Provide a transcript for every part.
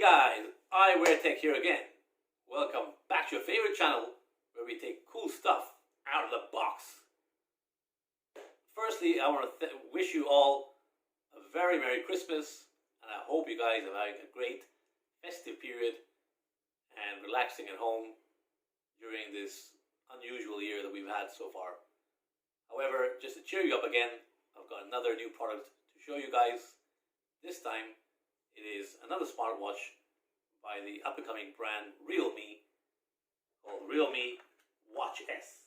guys, i-WearTec here again. Welcome back to your favorite channel where we take cool stuff out of the box. Firstly, I want to wish you all a very Merry Christmas, and I hope you guys are having a great festive period and relaxing at home during this unusual year that we've had so far. However, just to cheer you up again, I've got another new product to show you guys. This time it is another smartwatch by the up-and-coming brand Realme called Realme Watch S.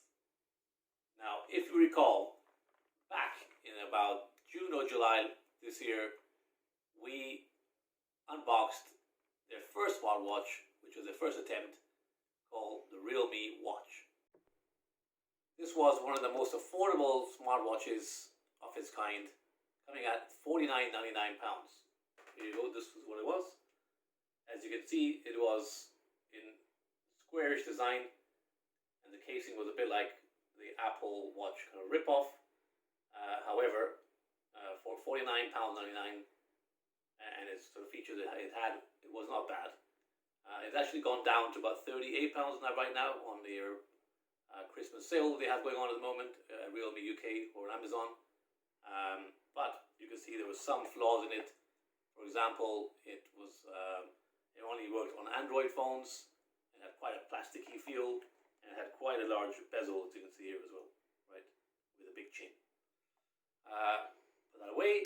Now, if you recall, back in about June or July this year, we unboxed their first smartwatch, which was their first attempt, called the Realme Watch. This was one of the most affordable smartwatches of its kind, coming at £49.99. Here you go, this is what it was. As you can see, it was in squarish design, and the casing was a bit like the Apple Watch kind of rip-off. However, for £49.99 and its sort of features it had, it was not bad. It's actually gone down to about £38 now right now on their Christmas sale they have going on at the moment, Realme UK or Amazon. But you can see there were some flaws in it. For example, it only worked on Android phones. It had quite a plasticky feel, and it had quite a large bezel, as you can see here as well, right, with a big chin. Put that away.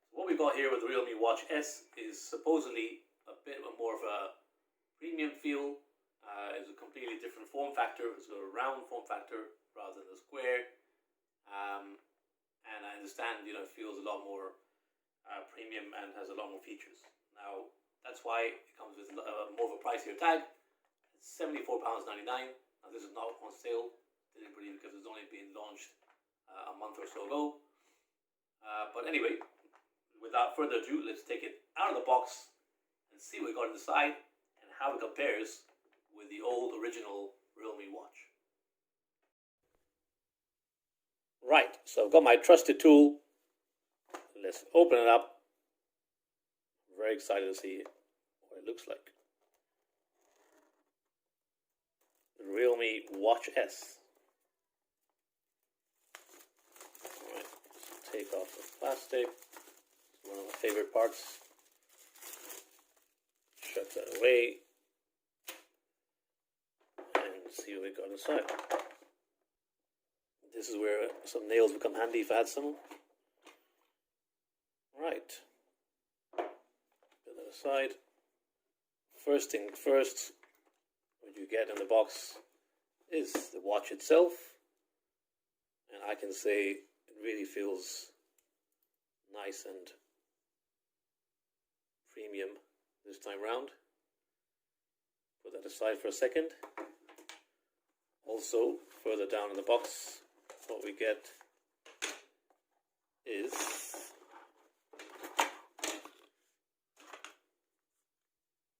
What we've got here with the Realme Watch S is supposedly a bit more of a premium feel. It's a completely different form factor. It's a round form factor rather than a square. And I understand, it feels a lot more premium and has a lot more features. Now, that's why it comes with more of a pricier tag. It's £74.99. Now, this is not on sale, deliberately, because it's only been launched a month or so ago. But anyway, without further ado, let's take it out of the box and see what we got inside and how it compares with the old original Realme watch. Right, so I've got my trusted tool. Let's open it up. I'm very excited to see what it looks like. The Realme Watch S. Alright, take off the plastic. It's one of my favorite parts. Shut that away. And see what we got inside. This is where some nails become handy if I had some. Right. Put that aside. First thing first, what you get in the box is the watch itself. And I can say it really feels nice and premium this time round. Put that aside for a second. Also, further down in the box, what we get is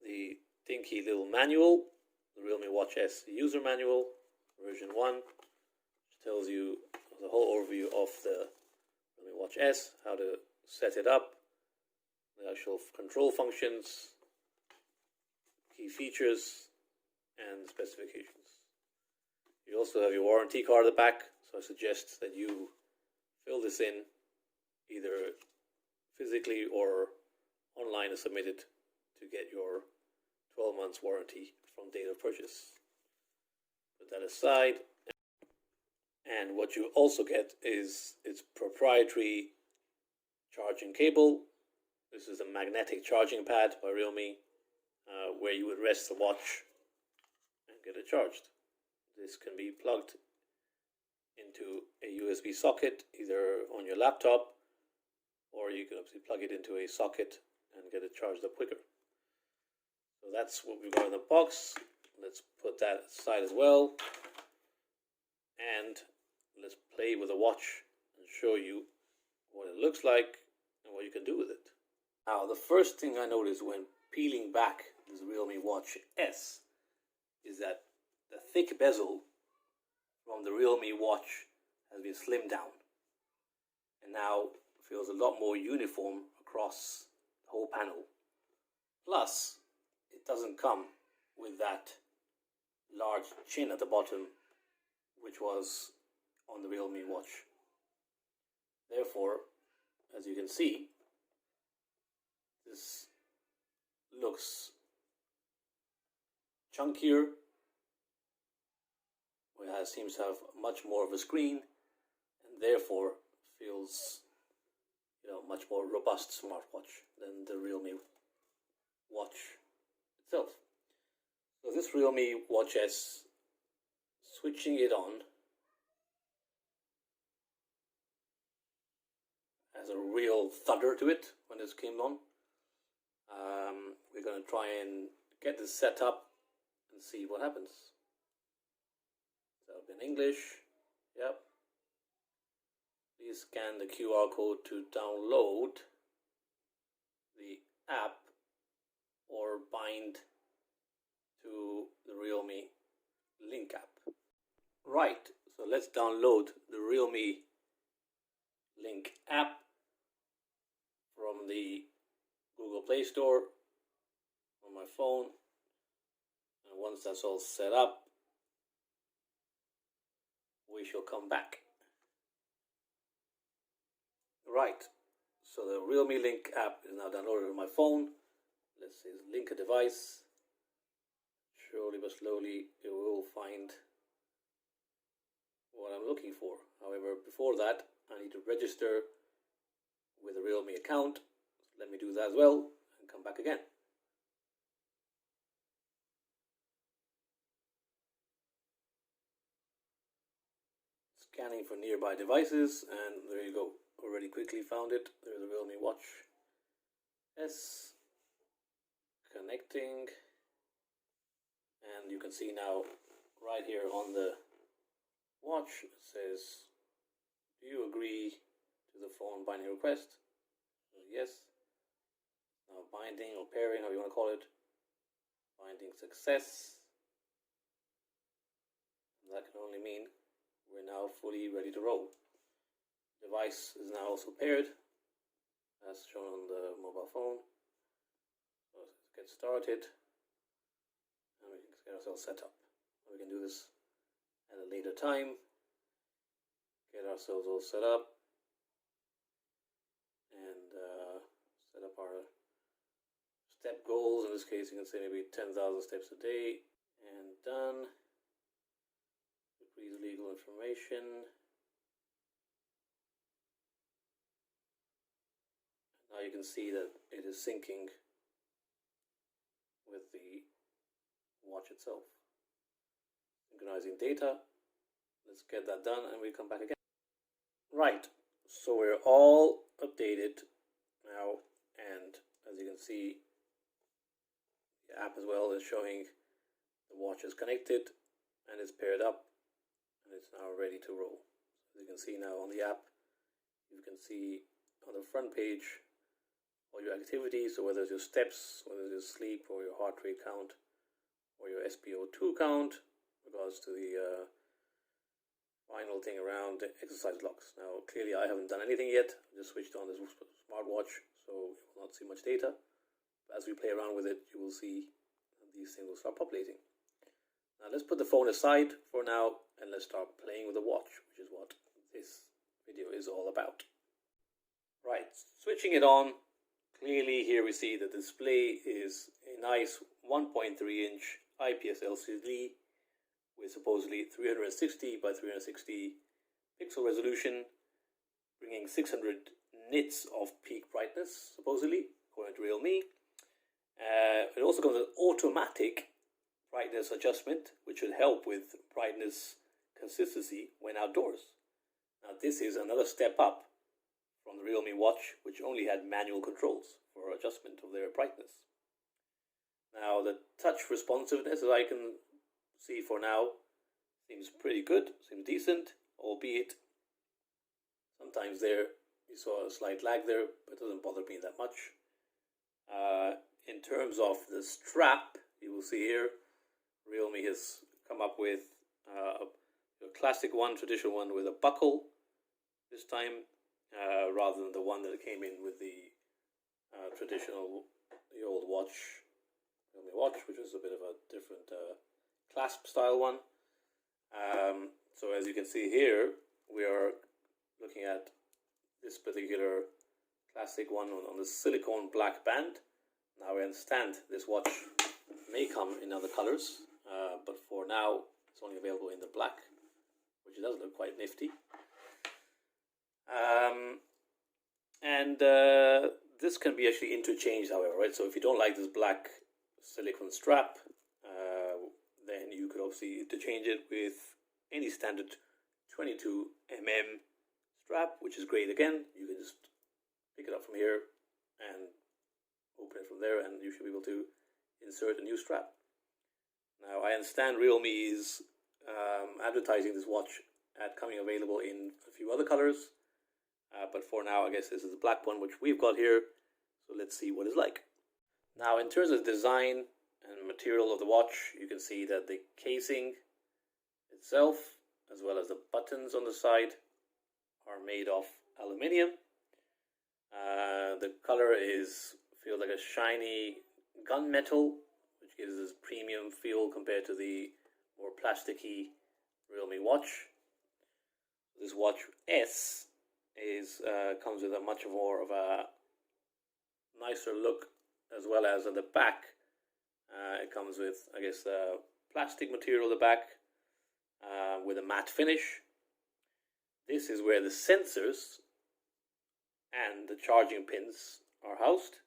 the dinky little manual, the Realme Watch S user manual, version 1, which tells you the whole overview of the Realme Watch S, how to set it up, the actual control functions, key features, and specifications. You also have your warranty card at the back, so I suggest that you fill this in either physically or online and submit it to get your 12 months warranty from date of purchase. Put that aside. And what you also get is its proprietary charging cable. This is a magnetic charging pad by Realme, where you would rest the watch and get it charged. This can be plugged into a USB socket, either on your laptop, or you can obviously plug it into a socket and get it charged up quicker. So that's what we've got in the box. Let's put that aside as well. And let's play with the watch and show you what it looks like and what you can do with it. Now, the first thing I noticed when peeling back this Realme Watch S is that the thick bezel from the Realme watch has been slimmed down and now feels a lot more uniform across the whole panel. Plus, doesn't come with that large chin at the bottom, which was on the Realme watch. Therefore, as you can see, this looks chunkier. It seems to have much more of a screen, and therefore feels, much more robust smartwatch than the Realme watch itself. So this Realme Watch S, switching it on, has a real thunder to it when this came on. We're going to try and get this set up and see what happens. So in English, yep. Please scan the QR code to download the app or bind to the Realme Link App. Right, so let's download the Realme Link App from the Google Play Store on my phone. And once that's all set up, we shall come back. Right, so the Realme Link app is now downloaded on my phone. Let's say link a device. Slowly but slowly it will find what I'm looking for. However, before that I need to register with a Realme account. Let me do that as well and come back again. Scanning for nearby devices, and there you go. Already quickly found it. There's a Realme Watch S connecting, and you can see now right here on the watch it says, do you agree to the phone binding request? Yes. Now binding or pairing, however you want to call it. Binding success. That can only mean we're now fully ready to roll. Device is now also paired, as shown on the mobile phone. So let's get started, and we can get ourselves set up. We can do this at a later time. Get ourselves all set up, and set up our step goals. In this case, you can say maybe 10,000 steps a day, and done. Please legal information. Now you can see that it is syncing with the watch itself. Synchronizing data. Let's get that done and we come back again. Right, so we're all updated now, and as you can see, the app as well is showing the watch is connected and it's paired up, and it's now ready to roll. As you can see now on the app, you can see on the front page all your activities, so whether it's your steps, whether it's your sleep, or your heart rate count, or your Spo2 count, regards to the final thing around exercise logs. Now clearly I haven't done anything yet. I just switched on this smartwatch, so you will not see much data. But as we play around with it, you will see these things will start populating. Now let's put the phone aside for now and let's start playing with the watch, which is what this video is all about. Right, switching it on. Clearly here we see the display is a nice 1.3-inch IPS LCD with supposedly 360 by 360 pixel resolution, bringing 600 nits of peak brightness, supposedly, according to Realme. It also comes with automatic brightness adjustment, which should help with brightness consistency when outdoors. Now this is another step up from the Realme watch, which only had manual controls for adjustment of their brightness. Now the touch responsiveness, as I can see for now, seems pretty good, seems decent, albeit sometimes there you saw a slight lag there, but it doesn't bother me that much. In terms of the strap, you will see here, Realme has come up with a classic one, traditional one with a buckle this time, rather than the one that came in with the traditional, the old watch, Realme watch, which was a bit of a different clasp style one. So as you can see here, we are looking at this particular classic one on the silicone black band. Now I understand this watch may come in other colors, but for now it's only available in the black, which does look quite nifty. This can be actually interchanged, however, right? So if you don't like this black silicone strap, then you could obviously interchange it with any standard 22mm strap, which is great. Again, you can just pick it up from here and open it from there, and you should be able to insert a new strap. Now, I understand Realme is advertising this watch at coming available in a few other colors, but for now, I guess this is the black one, which we've got here. So let's see what it's like. Now, in terms of design and material of the watch, you can see that the casing itself, as well as the buttons on the side, are made of aluminium. The color feels like a shiny gunmetal, which gives this premium feel compared to the more plasticky Realme watch. This Watch S comes with a much more of a nicer look, as well as on the back. It comes with, I guess, plastic material at the back with a matte finish. This is where the sensors and the charging pins are housed.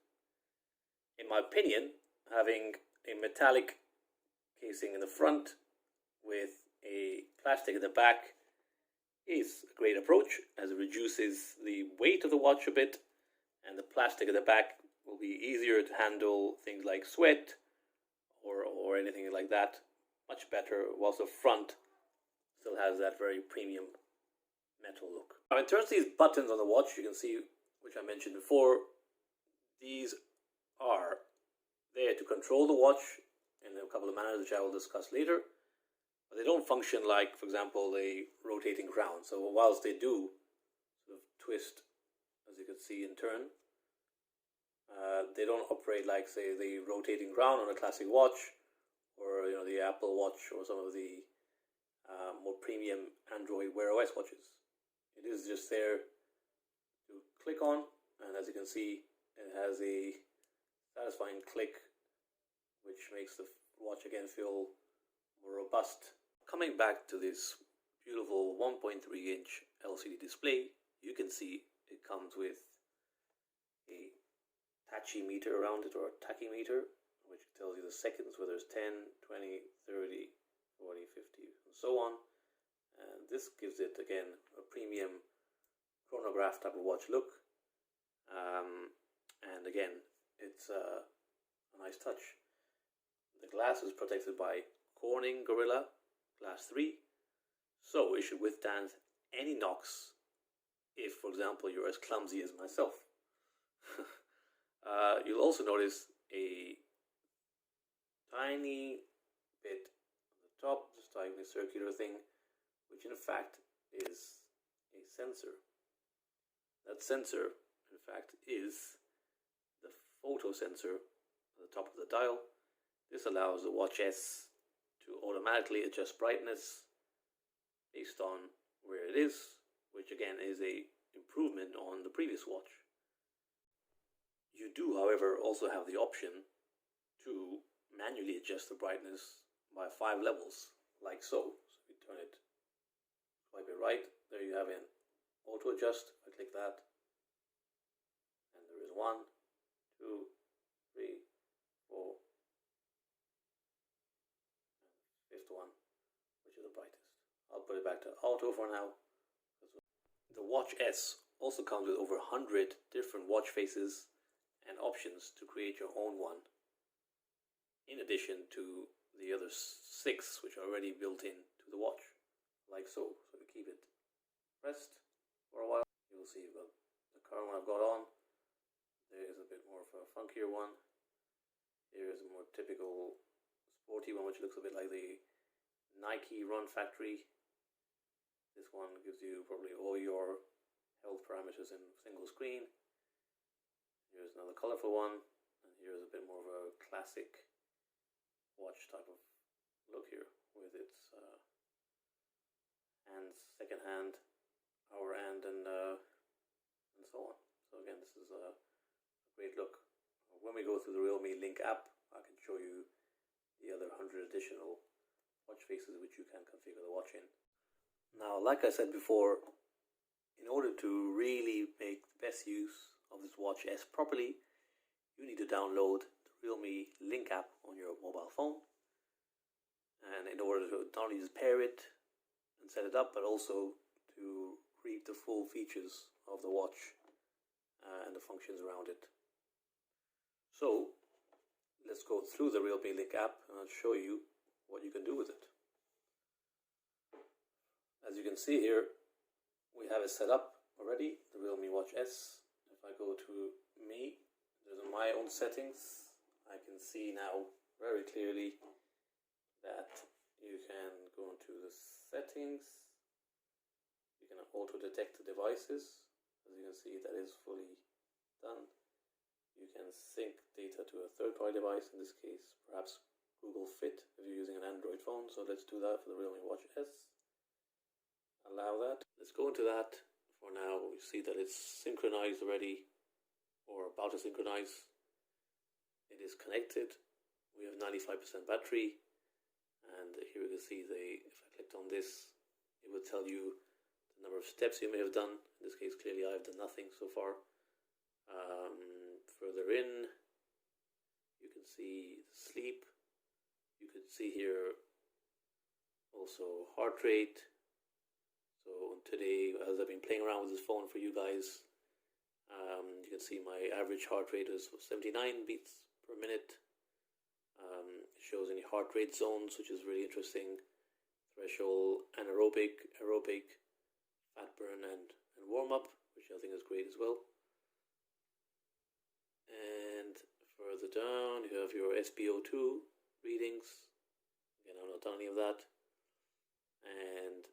In my opinion, having a metallic casing in the front with a plastic at the back is a great approach, as it reduces the weight of the watch a bit, and the plastic at the back will be easier to handle things like sweat or anything like that much better, whilst the front still has that very premium metal look. Now, in terms of these buttons on the watch, you can see, which I mentioned before, these are there to control the watch in a couple of manners, which I will discuss later. But they don't function like, for example, the rotating crown. So whilst they do sort of twist, as you can see, in turn, they don't operate like, say, the rotating crown on a classic watch, or the Apple Watch, or some of the more premium Android Wear OS watches. It is just there to click on, and as you can see, it has a satisfying click, which makes the watch again feel more robust. Coming back to this beautiful 1.3-inch LCD display, you can see it comes with a tachymeter around it, or a tachymeter, which tells you the seconds, whether it's 10, 20, 30, 40, 50, and so on. And this gives it, again, a premium chronograph type of watch look. And again, it's a nice touch. The glass is protected by Corning Gorilla Glass 3, so it should withstand any knocks if, for example, you're as clumsy as myself. You'll also notice a tiny bit on the top, just like a circular thing, which in fact is a sensor. That sensor, in fact, is the photo sensor at the top of the dial. This allows the Watch S to automatically adjust brightness based on where it is, which again is a improvement on the previous watch. You do, however, also have the option to manually adjust the brightness by 5 levels, like so. So if you turn it, swipe it right, there you have an auto adjust. I click that, and there is 1, 2, 3, 4, and fifth one, which is the brightest. I'll put it back to auto for now. The Watch S also comes with over 100 different watch faces and options to create your own one, in addition to the other 6 which are already built in to the watch, like so. So you keep it pressed for a while, you'll see you've got the current one I've got on. There is a bit more of a funkier one. Here is a more typical sporty one, which looks a bit like the Nike Run Factory. This one gives you probably all your health parameters in single screen. Here's another colorful one, and here's a bit more of a classic watch type of look here with its hands, second hand, hour hand, and so on. So again, this is a great look. When we go through the Realme Link app, I can show you the other 100 additional watch faces which you can configure the watch in. Now, like I said before, in order to really make the best use of this Watch S properly, you need to download the Realme Link app on your mobile phone. And in order to not only just pair it and set it up, but also to reap the full features of the watch and the functions around it. So let's go through the Realme Link app and I'll show you what you can do with it. As you can see here, we have it set up already, the Realme Watch S. If I go to me, there's my own settings. I can see now very clearly that you can go into the settings. You can auto detect the devices. As you can see, that is fully done. You can sync data to a third-party device, in this case perhaps Google Fit if you're using an Android phone. So let's do that for the Realme Watch S. Allow that. Let's go into that. For now, we see that it's synchronized already, or about to synchronize. It is connected. We have 95% battery, and here you can see if I clicked on this, it would tell you the number of steps you may have done. In this case, clearly I have done nothing so far. Further in, you can see the sleep. You can see here also heart rate. So today, as I've been playing around with this phone for you guys, you can see my average heart rate is 79 beats per minute. It shows any heart rate zones, which is really interesting. Threshold, anaerobic, aerobic, fat burn, and warm up, which I think is great as well. And further down, you have your Spo2 readings. Again, I've not done any of that. And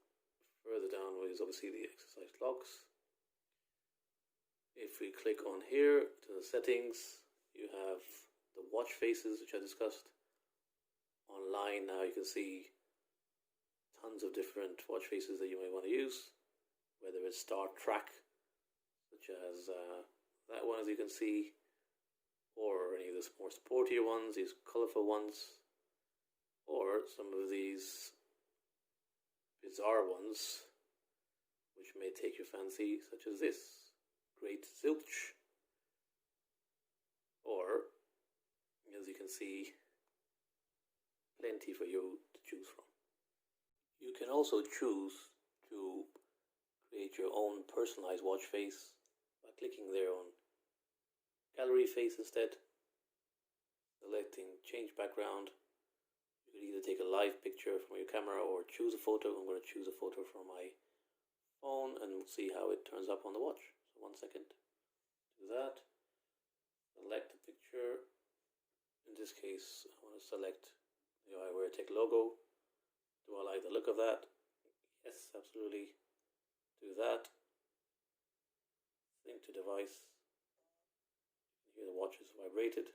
further down is obviously the exercise logs. If we click on here to the settings, you have the watch faces, which I discussed. Online now you can see tons of different watch faces that you may want to use, whether it's Star Trek, such as that one, as you can see, or any of the more sportier ones, these colorful ones, or some of these bizarre ones which may take your fancy, such as this Great Zilch, or as you can see, plenty for you to choose from. You can also choose to create your own personalized watch face by clicking there on gallery face instead, selecting change background. You could either take a live picture from your camera or choose a photo. I'm going to choose a photo from my phone and we'll see how it turns up on the watch. So 1 second. Do that. Select the picture. In this case, I want to select the i-WearTec logo. Do I like the look of that? Yes, absolutely. Do that. Sync to device. You can hear the watch is vibrated.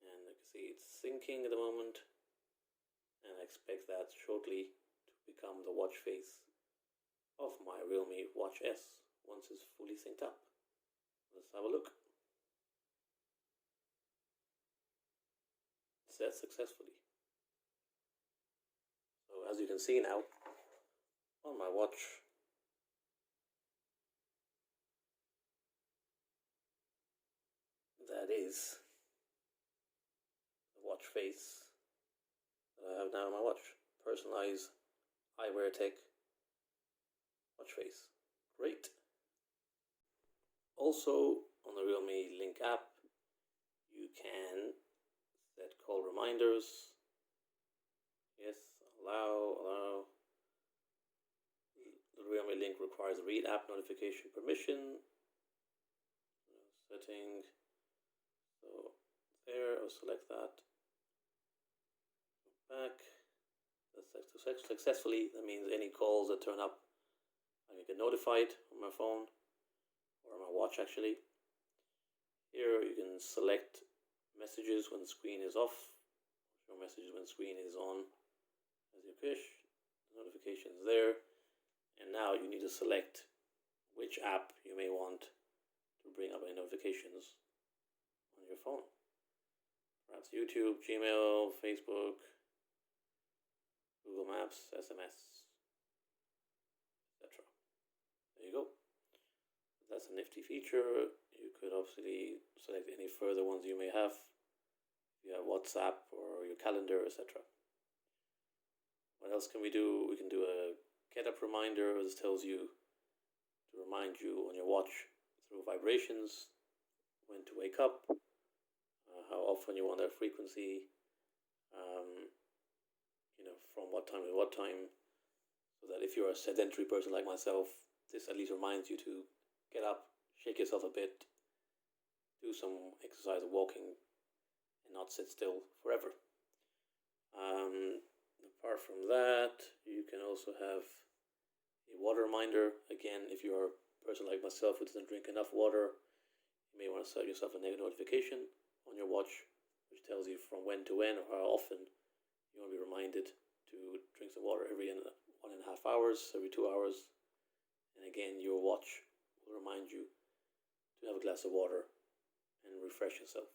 And you can see it's syncing at the moment. And I expect that shortly to become the watch face of my Realme Watch S once it's fully synced up. Let's have a look. Set successfully. So as you can see now on my watch, that is the watch face that I have now on my watch. Personalized i-WearTec watch face. Great. Also on the Realme Link app, you can set call reminders. Yes, allow. The Realme Link requires a read app notification permission. Setting. So there, I'll select that. Back. That's successfully. That means any calls that turn up, I can get notified on my phone or my watch actually. Here you can select messages when the screen is off show messages when screen is on as you wish. The notifications there. And now you need to select which app you may want to bring up any notifications on your phone. Perhaps YouTube, Gmail, Facebook, Google Maps, SMS, etc. There you go. That's a nifty feature. You could obviously select any further ones you may have. You have WhatsApp or your calendar, etc. What else can we do? We can do a Getup Reminder. This tells you to remind you on your watch through vibrations when to wake up, how often you want that frequency, from what time to what time, so that if you're a sedentary person like myself, this at least reminds you to get up, shake yourself a bit, do some exercise of walking, and not sit still forever. Apart from that, you can also have a water reminder. Again, if you're a person like myself who doesn't drink enough water, you may want to set yourself a negative notification on your watch, which tells you from when to when or how often you want to be reminded to drink some water every 1.5 hours, every 2 hours. And again, your watch will remind you to have a glass of water and refresh yourself.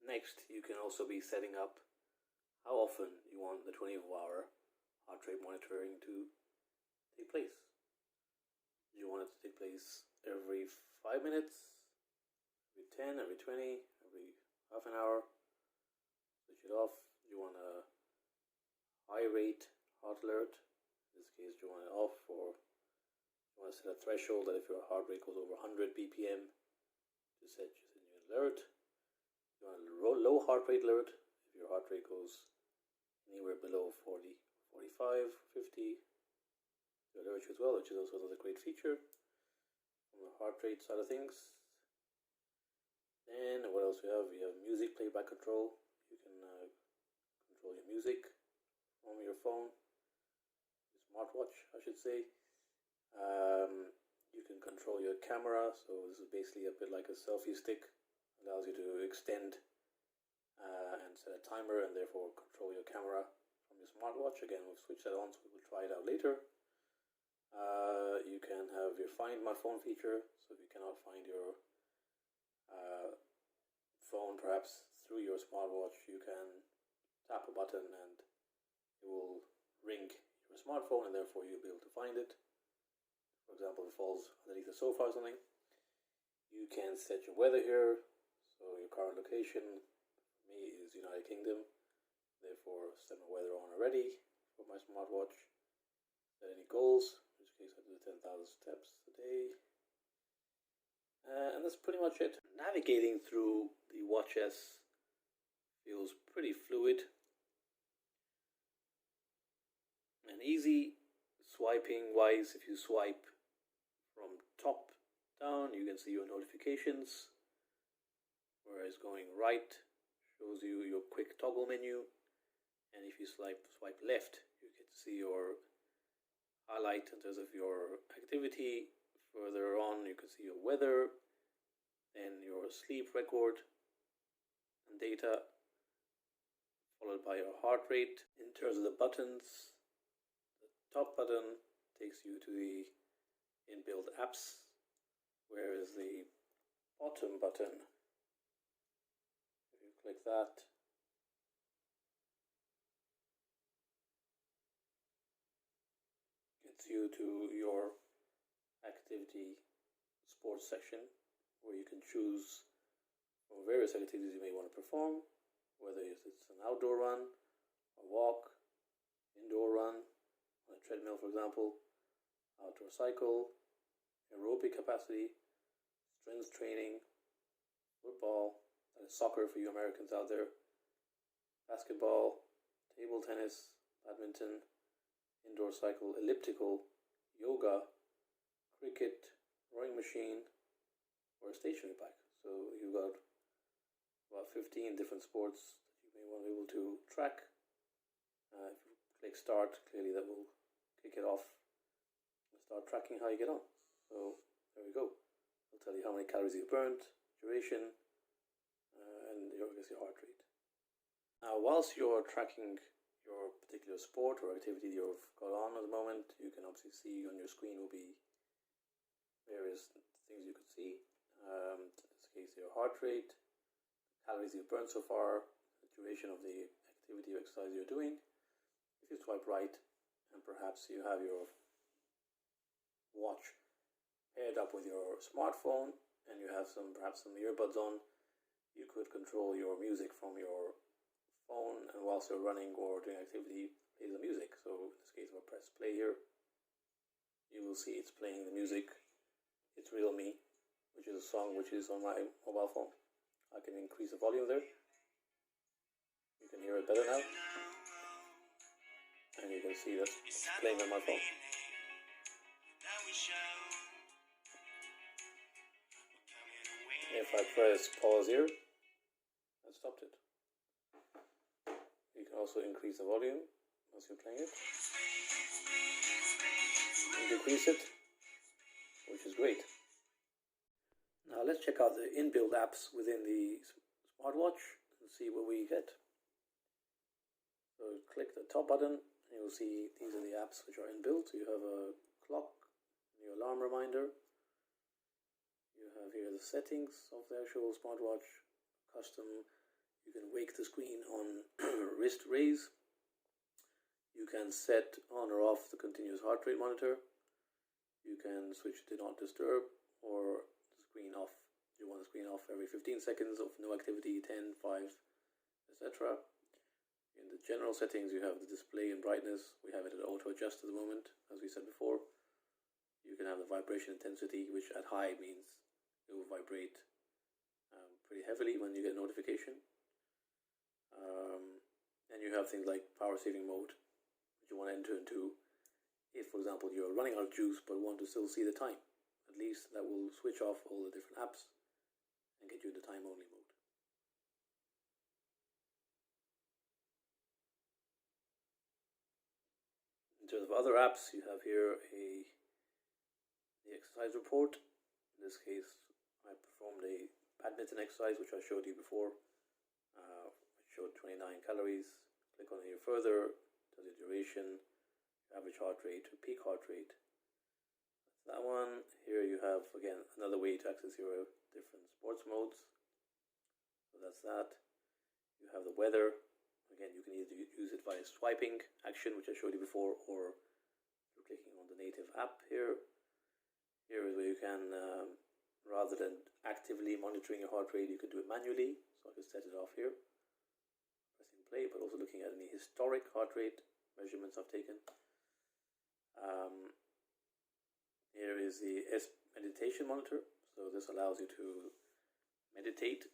Next, you can also be setting up how often you want the 24-hour heart rate monitoring to take place. Do you want it to take place every 5 minutes, every 10, every 20, every half an hour? Switch it off. Do you want a high rate heart alert? In this case, do you want it off, or you want to set a threshold that if your heart rate goes over 100 BPM to set you an alert? You want a low heart rate alert if your heart rate goes anywhere below 40, 45, 50. To alert you as well, which is also another great feature from the heart rate side of things. Then what else we have? We have music playback control. You can control your music from your phone, your smartwatch, I should say. You can control your camera. So this is basically a bit like a selfie stick. Allows you to extend and set a timer, and therefore control your camera from your smartwatch. Again, we'll switch that on, so we'll try it out later. You can have your Find My Phone feature. So if you cannot find your phone perhaps through your smartwatch, you can tap a button and it will ring your smartphone, and therefore you'll be able to find it. For example, if it falls underneath the sofa or something. You can set your weather here. So your current location for me is United Kingdom. Therefore, set my weather on already for my smartwatch. Set any goals. In which case I do 10,000 steps a day. And that's pretty much it. Navigating through the Watch S feels pretty fluid and easy. Swiping wise, if you swipe from top down, you can see your notifications, whereas going right shows you your quick toggle menu, and if you swipe left, you get to see your highlight in terms of your activity. Further on, you can see your weather, then your sleep record and data, followed by your heart rate. In terms of the buttons, the top button takes you to the inbuilt apps, whereas the bottom button, if you click that, gets you to your activity sports section, where you can choose from various activities you may want to perform, whether it's an outdoor run, a walk, indoor run, on a treadmill for example, outdoor cycle, aerobic capacity, strength training, football, that is soccer for you Americans out there, basketball, table tennis, badminton, indoor cycle, elliptical, yoga, cricket, rowing machine, or a stationary bike. So you've got about 15 different sports that you may want to be able to track. If you click start, clearly that will kick it off and start tracking how you get on. So there we go. It'll tell you how many calories you've burnt, duration, and your heart rate. Now, whilst you're tracking your particular sport or activity you've got on at the moment, you can obviously see on your screen will be various things you could see. In this case, your heart rate, calories you've burned so far, the duration of the activity or exercise you're doing. If you swipe right, and perhaps you have your watch paired up with your smartphone, and you have perhaps some earbuds on, you could control your music from your phone, and whilst you're running or doing activity, play the music. So in this case, if I press play here, you will see it's playing the music. It's Realme, which is a song which is on my mobile phone. I can increase the volume there. You can hear it better now. And you can see that's playing on my phone. If I press pause here, that stopped it. You can also increase the volume as you're playing it. And decrease it, which is great. Now let's check out the inbuilt apps within the smartwatch and see what we get. So click the top button and you'll see these are the apps which are inbuilt. So you have a clock, your alarm reminder. You have here the settings of the actual smartwatch, custom. You can wake the screen on wrist raise. You can set on or off the continuous heart rate monitor. You can switch to not disturb or the screen off. You want the screen off every 15 seconds of no activity, 10, 5, etc. In the general settings, you have the display and brightness. We have it at auto adjust at the moment, as we said before. You can have the vibration intensity, which at high means it will vibrate pretty heavily when you get a notification. And you have things like power saving mode, which you want to enter into if, for example, you're running out of juice but want to still see the time. At least that will switch off all the different apps and get you into time only mode. In terms of other apps, you have here the exercise report. In this case, I performed a badminton exercise, which I showed you before. Which showed 29 calories. Click on here further, tells you duration, average heart rate, peak heart rate. That's that one. Here you have, again, another way to access your different sports modes. So that's that. You have the weather. Again, you can either use it via swiping action, which I showed you before, or through clicking on the native app here. Here is where you can, rather than actively monitoring your heart rate, you can do it manually. So I can set it off here, pressing play, but also looking at any historic heart rate measurements I've taken. Here is the meditation monitor. So this allows you to meditate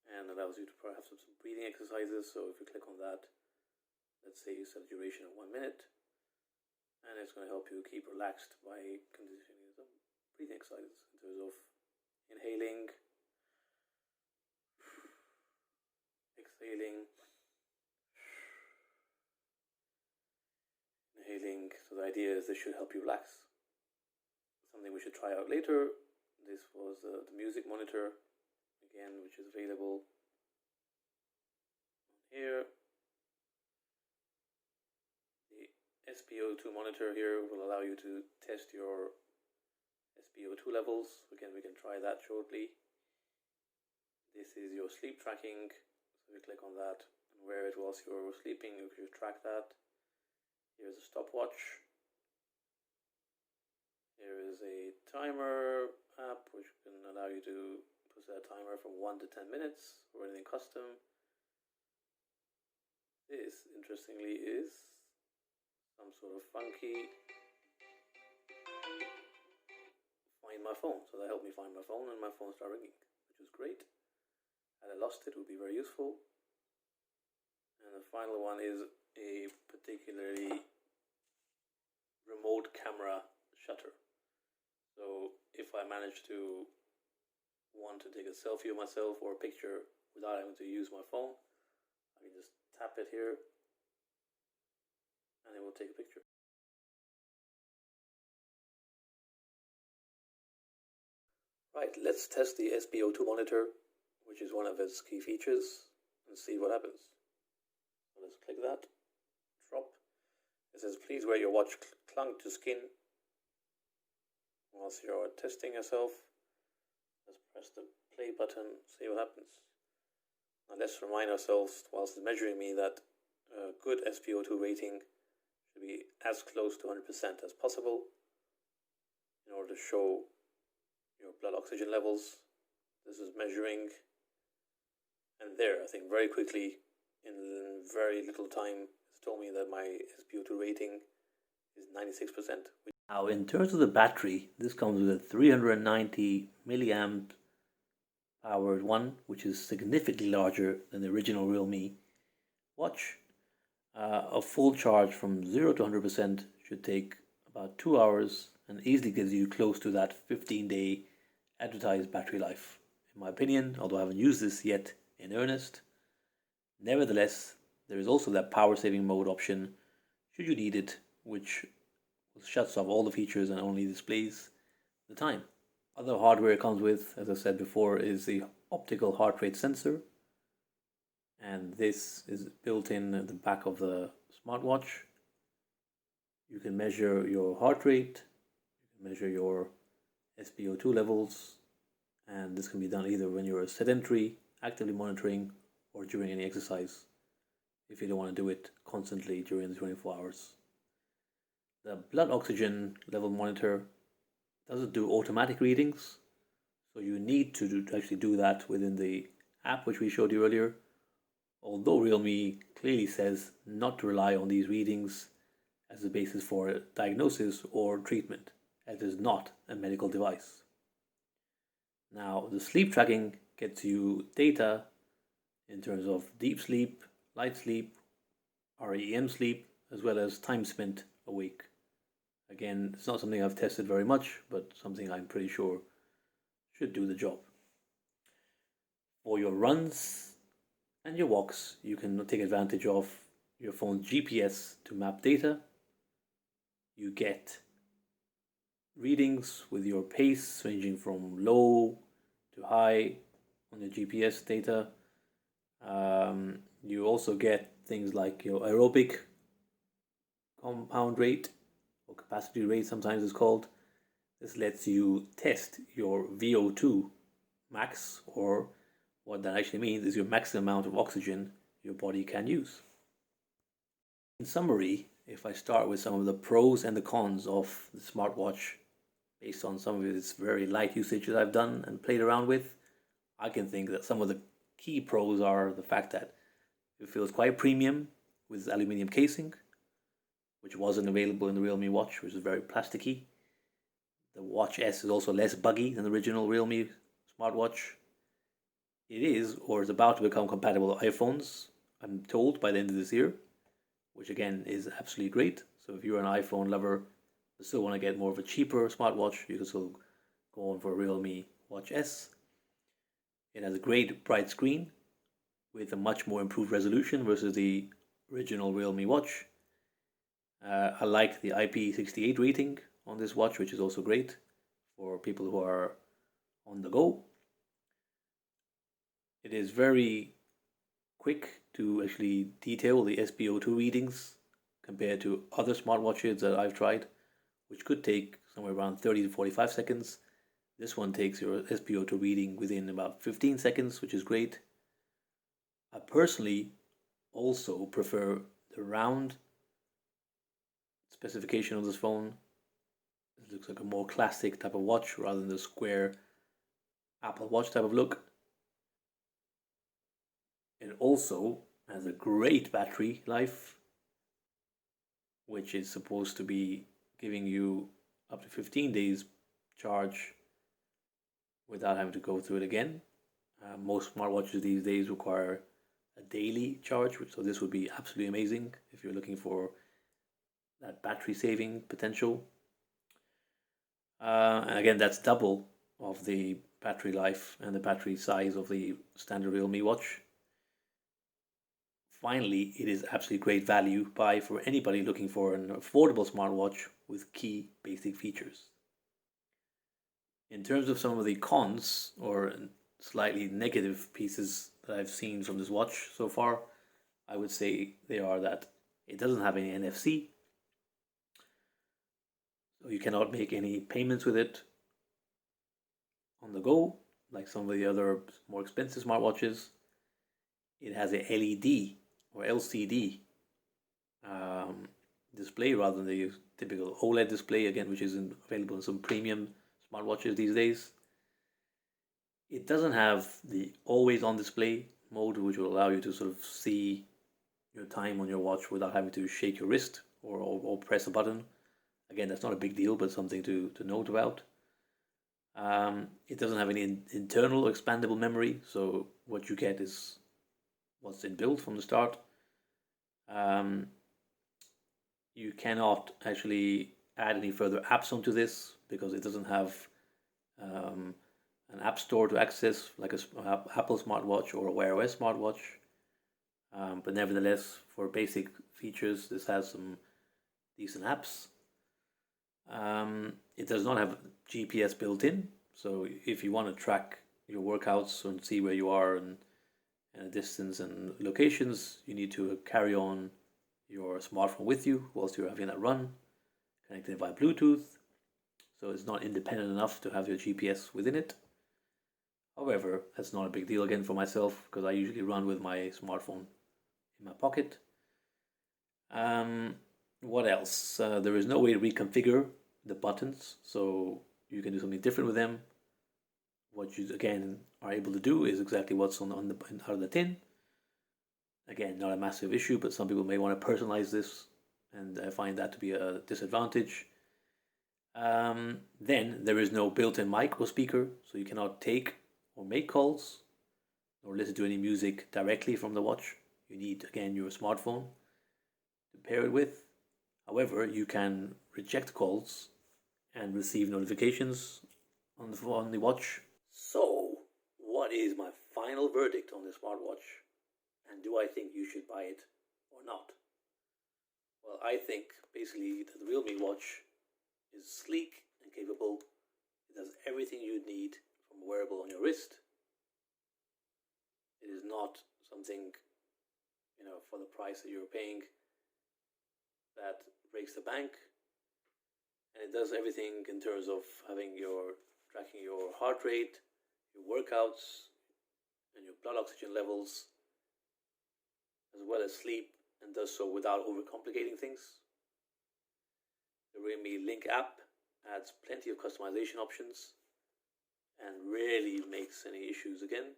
and allows you to perhaps have some breathing exercises. So if you click on that, let's say you set a duration of 1 minute, and it's going to help you keep relaxed by conditioning some breathing exercises in terms of inhaling, exhaling, inhaling. So the idea is this should help you relax. Something we should try out later. This was the music monitor, again, which is available on here. The Spo2 Monitor here will allow you to test your Spo2 levels. Again, we can try that shortly. This is your sleep tracking. So we click on that and wear it whilst you're sleeping. You can track that. Here's a stopwatch. Here is a timer app which can allow you to set a timer from 1 to 10 minutes or anything custom. This, interestingly, is some sort of funky find my phone. So that helped me find my phone, and my phone started ringing, which was great. Had I lost it, it would be very useful. And the final one is a particularly remote camera shutter. So if I manage to want to take a selfie of myself or a picture without having to use my phone, I can just tap it here and it will take a picture. Right, let's test the Spo2 monitor, which is one of its key features, and see what happens. Let's click that. Drop. It says please wear your watch clung to skin whilst you're testing yourself. Let's press the play button, see what happens. Now let's remind ourselves, whilst it's measuring me, that a good Spo2 rating should be as close to 100% as possible in order to show your blood oxygen levels. This is measuring, and there, I think very quickly, in very little time, it's told me that my Spo2 rating is 96%. Now, in terms of the battery, this comes with a 390 milliamp powered one, which is significantly larger than the original Realme watch. A full charge from 0 to 100% should take about 2 hours and easily gives you close to that 15-day advertised battery life, in my opinion, although I haven't used this yet in earnest. Nevertheless, there is also that power saving mode option should you need it, which shuts off all the features and only displays the time. Other hardware it comes with, as I said before, is the optical heart rate sensor, and this is built in at the back of the smartwatch. You can measure your heart rate, you can measure your Spo2 levels, and this can be done either when you're sedentary, actively monitoring, or during any exercise, if you don't want to do it constantly during the 24 hours. The blood oxygen level monitor doesn't do automatic readings, so you need to actually do that within the app which we showed you earlier, although Realme clearly says not to rely on these readings as a basis for diagnosis or treatment, as it is not a medical device. Now, the sleep tracking gets you data in terms of deep sleep, light sleep, REM sleep, as well as time spent awake. Again, it's not something I've tested very much, but something I'm pretty sure should do the job. For your runs and your walks, you can take advantage of your phone's GPS to map data. You get readings with your pace ranging from low to high on your GPS data. You also get things like your aerobic compound rate, or capacity rate sometimes it's called. This lets you test your VO2 max, or what that actually means is your maximum amount of oxygen your body can use. In summary, if I start with some of the pros and the cons of the smartwatch, based on some of its very light usage that I've done and played around with, I can think that some of the key pros are the fact that it feels quite premium with aluminium casing, which wasn't available in the Realme watch, which is very plasticky. The Watch S is also less buggy than the original Realme smartwatch. It is, or is about to become, compatible with iPhones, I'm told, by the end of this year, which again is absolutely great. So if you're an iPhone lover but still want to get more of a cheaper smartwatch, you can still go on for a Realme Watch S. It has a great bright screen with a much more improved resolution versus the original Realme watch. I like the IP68 rating on this watch, which is also great for people who are on the go. It is very quick to actually detail the Spo2 readings compared to other smartwatches that I've tried, which could take somewhere around 30 to 45 seconds. This one takes your Spo2 reading within about 15 seconds, which is great. I personally also prefer the round specification of this phone. It looks like a more classic type of watch rather than the square Apple Watch type of look. It also has a great battery life, which is supposed to be giving you up to 15 days charge without having to go through it again. Most smartwatches these days require a daily charge, so this would be absolutely amazing if you're looking for that battery saving potential. And again, that's double of the battery life and the battery size of the standard Realme watch. Finally, it is absolutely great value buy for anybody looking for an affordable smartwatch with key basic features. In terms of some of the cons or slightly negative pieces that I've seen from this watch so far, I would say they are that it doesn't have any NFC, so you cannot make any payments with it on the go, like some of the other more expensive smartwatches. It has a LED or LCD display rather than the typical OLED display, again, which is available in some premium smartwatches these days. It doesn't have the always on display mode, which will allow you to sort of see your time on your watch without having to shake your wrist or press a button. Again, that's not a big deal, but something to note about. It doesn't have any internal expandable memory, so what you get is what's inbuilt from the start. You cannot actually add any further apps onto this because it doesn't have an app store to access like a Apple smartwatch or a Wear OS smartwatch. But nevertheless, for basic features, this has some decent apps. It does not have GPS built in, so if you want to track your workouts and see where you are and a distance and locations, you need to carry on your smartphone with you whilst you're having that run, connected via Bluetooth, so it's not independent enough to have your GPS within it. However, that's not a big deal again for myself because I usually run with my smartphone in my pocket. What else? There is no way to reconfigure the buttons, so you can do something different with them. What you again are able to do is exactly what's on the out of the tin. Again, not a massive issue, but some people may want to personalize this, and I find that to be a disadvantage. Then there is no built-in mic or speaker, so you cannot take or make calls or listen to any music directly from the watch. You need, again, your smartphone to pair it with. However, you can reject calls and receive notifications on the watch. So, what is my final verdict on this smartwatch? And do I think you should buy it or not? Well, I think basically that the Realme Watch is sleek and capable. It does everything you'd need from a wearable on your wrist. It is not something, for the price that you're paying that breaks the bank. And it does everything in terms of tracking your heart rate, your workouts, and your blood oxygen levels, as well as sleep, and does so without overcomplicating things. The Realme Link App adds plenty of customization options and rarely makes any issues again.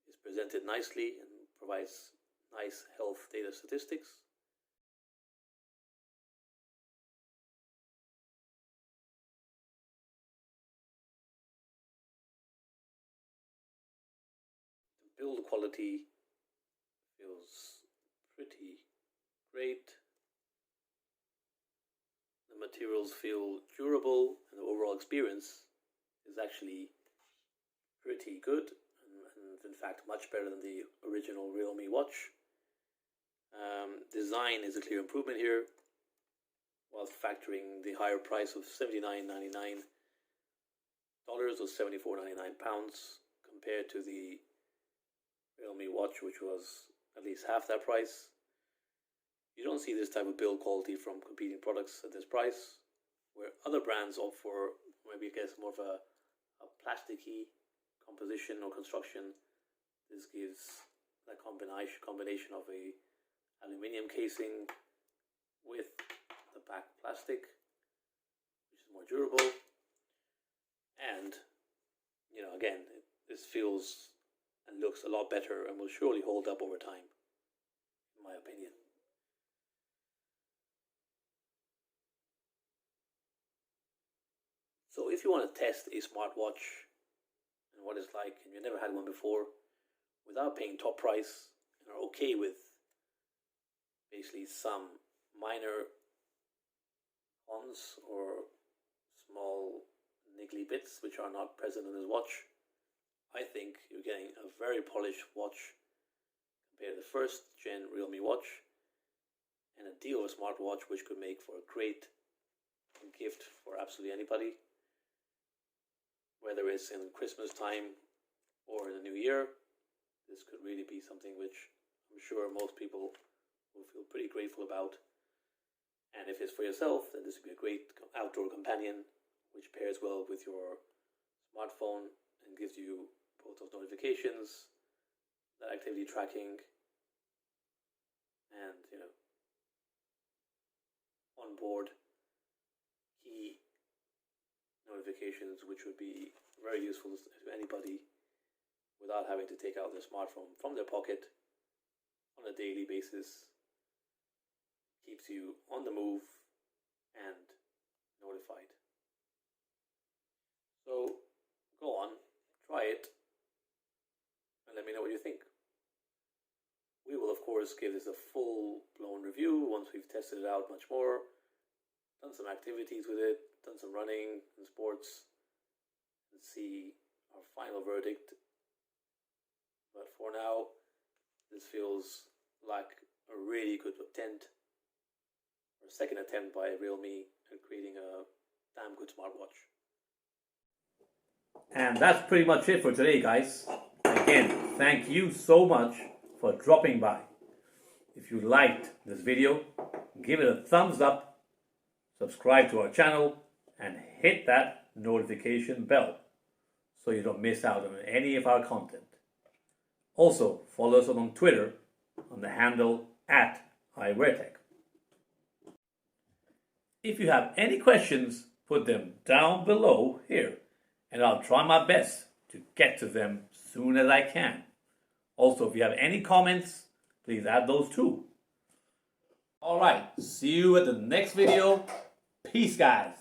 It's presented nicely and provides nice health data statistics. The build quality feels pretty great. The materials feel durable, and the overall experience is actually pretty good, and in fact much better than the original Realme watch. Design is a clear improvement here, whilst factoring the higher price of $79.99 or £74.99 compared to the Realme watch, which was at least half that price. You don't see this type of build quality from competing products at this price, where other brands opt for maybe more of a plasticky composition or construction. This gives a combination of a aluminium casing with the back plastic, which is more durable, and again, this feels and looks a lot better and will surely hold up over time, in my opinion. So if you want to test a smartwatch and what it's like, and you've never had one before, without paying top price, and are okay with basically some minor cons or small niggly bits which are not present in this watch, I think you're getting a very polished watch compared to the first gen Realme watch, and a deal of a smartwatch which could make for a great gift for absolutely anybody, whether it's in Christmas time or in the new year. This could really be something which I'm sure most people will feel pretty grateful about. And if it's for yourself, then this would be a great outdoor companion, which pairs well with your smartphone and gives you both those notifications, that activity tracking, and onboard key notifications, which would be very useful to anybody without having to take out their smartphone from their pocket on a daily basis. Keeps you on the move and notified. So go on, try it, and let me know what you think. We will, of course, give this a full-blown review once we've tested it out much more, done some activities with it, done some running and sports, and see our final verdict. But for now, this feels like a really good attempt, or second attempt by Realme at creating a damn good smartwatch. And that's pretty much it for today, guys. Again, thank you so much for dropping by. If you liked this video, give it a thumbs up, subscribe to our channel, and hit that notification bell so you don't miss out on any of our content. Also, follow us on Twitter on the handle @i-WearTec. If you have any questions, put them down below here, and I'll try my best to get to them soon as I can. Also, if you have any comments, please add those too. Alright, see you at the next video. Peace, guys.